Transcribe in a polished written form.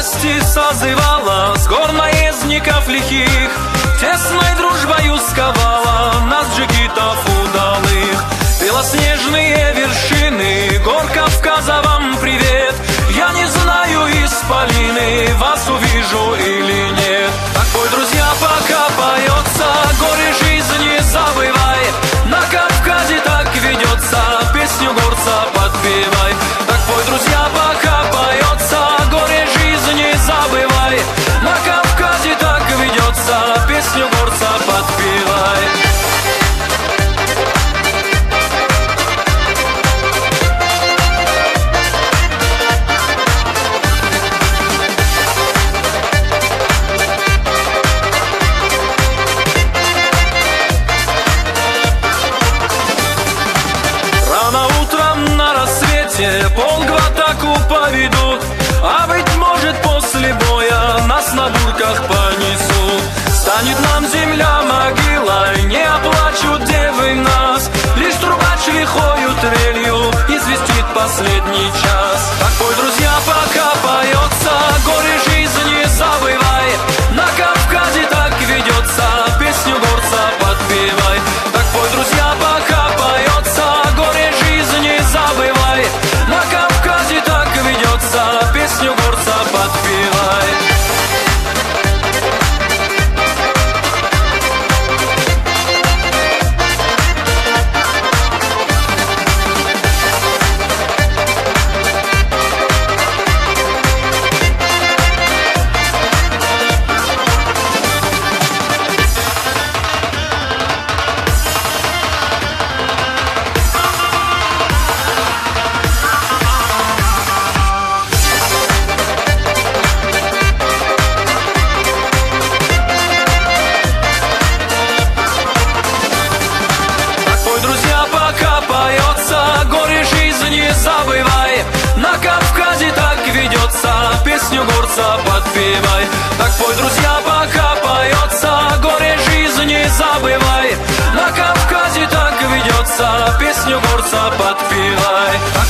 гости созывала с гор наездников лихих, тесной дружбою сковала нас джигитов удалых. Белоснежные вершины гор Кавказа, вам привет. Я не знаю, исполины, вас увижу или нет. Так пой, друзья, пока поется, горе жизни забывай. На Кавказе так ведется, песню горца подпевай. Так пой, друзья, пока поется, горе жизни забывай. На Кавказе так ведется, песню горца подпевай. Полк в атаку поведут, а быть может после боя нас на бурках понесут. Станет нам земля могилой, не оплачут девы нас, лишь трубач лихою трелью известит последний час. Так пой, друзья, пока поется, горе жизни забывай. На Кавказе так ведется, песню горца подпевай. Так пой, друзья, пока поется, горе жизни забывай. На Кавказе так ведется, песню горца подпевай. Забывай, на Кавказе так ведется, песню горца подпевай. Так пой, друзья, пока поется, горе жизни забывай. На Кавказе так ведется, песню горца подпевай. Так